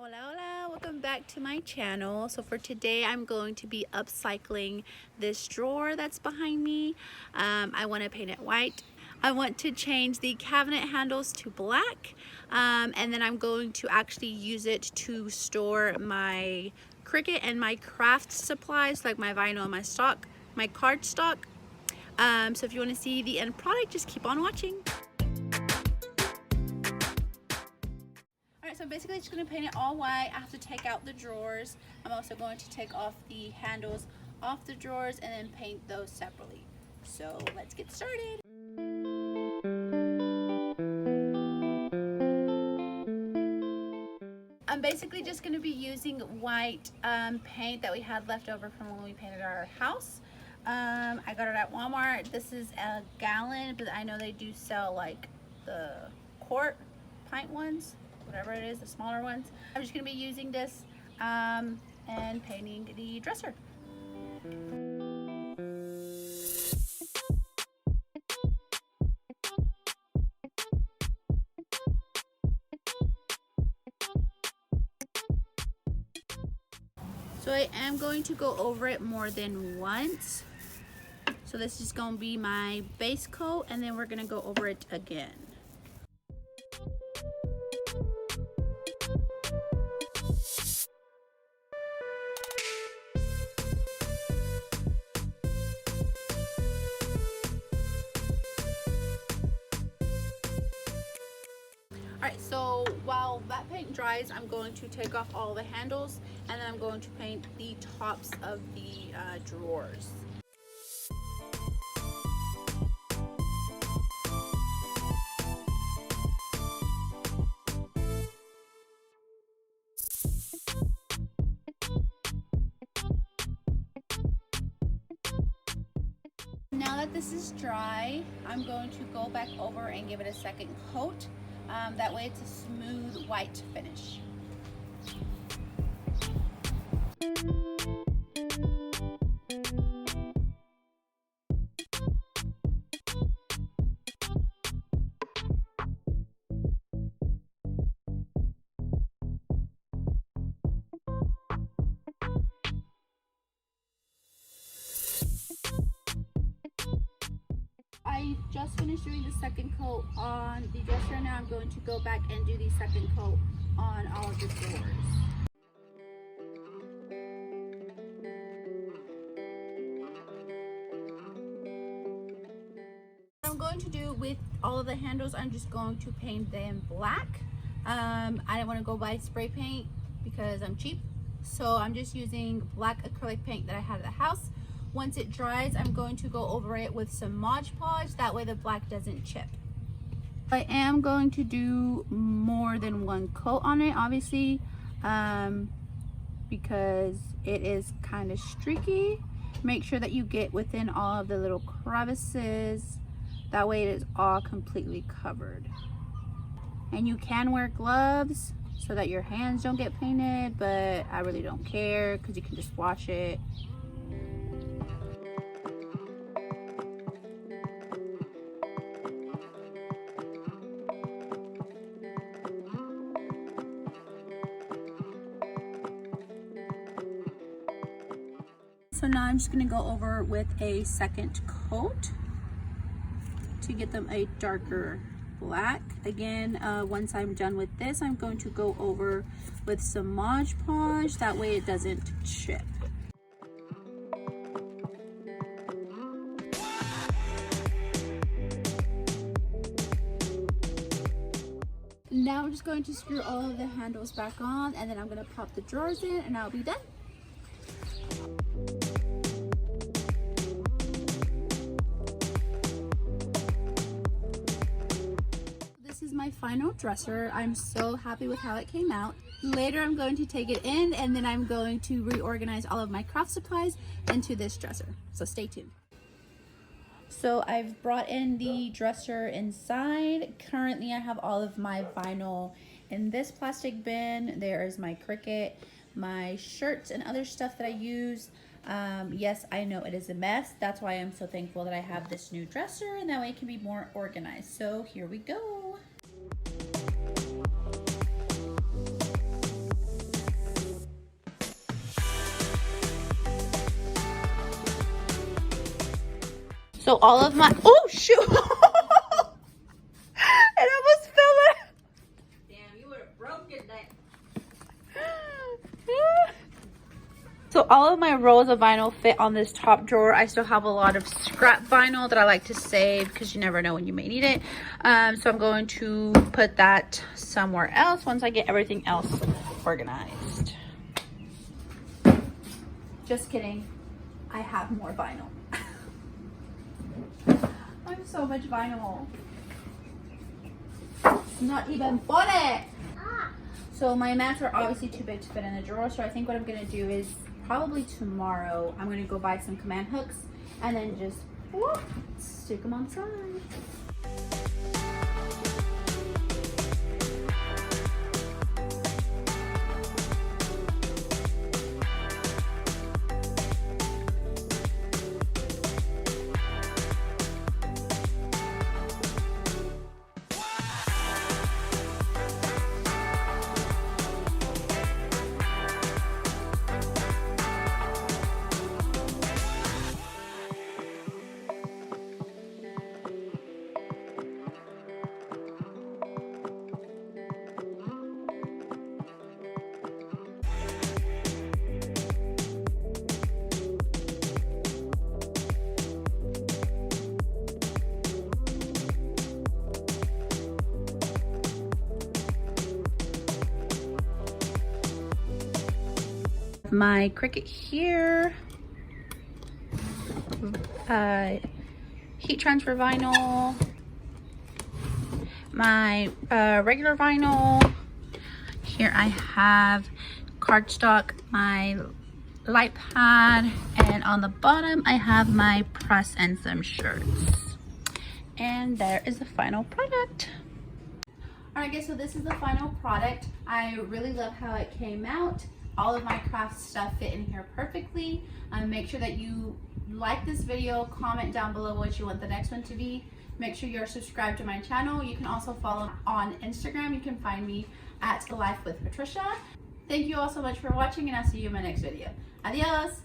Hola, hola, welcome back to my channel. So for today, I'm going to be upcycling this drawer that's behind me. I want to paint it white. I want to change the cabinet handles to black. And then I'm going to actually use it to store my Cricut and my craft supplies, like my vinyl and my card stock. So if you want to see the end product, just keep on watching. So I'm basically just going to paint it all white. I have to take out the drawers. I'm also going to take off the handles off the drawers and then paint those separately. So let's get started. I'm basically just going to be using white paint that we had left over from when we painted our house. I got it at Walmart. This is a gallon, but I know they do sell like the quart pint ones, whatever it is, the smaller ones. I'm just going to be using this and painting the dresser. So I am going to go over it more than once. So this is going to be my base coat, and then we're going to go over it again. Alright, so while that paint dries, I'm going to take off all the handles, and then I'm going to paint the tops of the drawers. Now that this is dry, I'm going to go back over and give it a second coat. That way it's a smooth white finish. I just finished doing the second coat on the dresser. Now I'm going to go back and do the second coat on all of the drawers. What I'm going to do with all of the handles, I'm just going to paint them black. I didn't want to go buy spray paint because I'm cheap, so I'm just using black acrylic paint that I had at the house. Once it dries, I'm going to go over it with some Mod Podge, that way the black doesn't chip. I am going to do more than one coat on it, obviously, because it is kind of streaky. Make sure that you get within all of the little crevices, that way it is all completely covered. And you can wear gloves so that your hands don't get painted, but I really don't care because you can just wash it. So now I'm just going to go over with a second coat to get them a darker black. Again, once I'm done with this, I'm going to go over with some Mod Podge, that way it doesn't chip. Now I'm just going to screw all of the handles back on, and then I'm going to pop the drawers in and I'll be done. My final dresser. I'm so happy with how it came out. Later I'm going to take it in, and then I'm going to reorganize all of my craft supplies into this dresser, so stay tuned. So I've brought in the dresser inside. Currently I have all of my vinyl in this plastic bin. There is my Cricut, my shirts and other stuff that I use. Yes, I know it is a mess. That's why I'm so thankful that I have this new dresser, and that way it can be more organized. So here we go. So all of my, oh shoot. It almost fell out. Damn, you would have broken that. So all of my rolls of vinyl fit on this top drawer. I still have a lot of scrap vinyl that I like to save because you never know when you may need it. So I'm going to put that somewhere else once I get everything else organized. Just kidding. I have more vinyl. I have so much vinyl. It's not even funny. So my mats are obviously too big to fit in the drawer. So I think what I'm gonna do is probably tomorrow, I'm gonna go buy some command hooks and then just whoop, stick them on the side. My Cricut here, heat transfer vinyl, my regular vinyl. Here I have cardstock, my light pad, and on the bottom I have my press and some shirts. And there is the final product. Alright guys, so this is the final product. I really love how it came out. All of my craft stuff fit in here perfectly. Make sure that you like this video, comment down below what you want the next one to be. Make sure you're subscribed to my channel. You can also follow on Instagram. You can find me at Life with Patricia. Thank you all so much for watching, and I'll see you in my next video. Adios!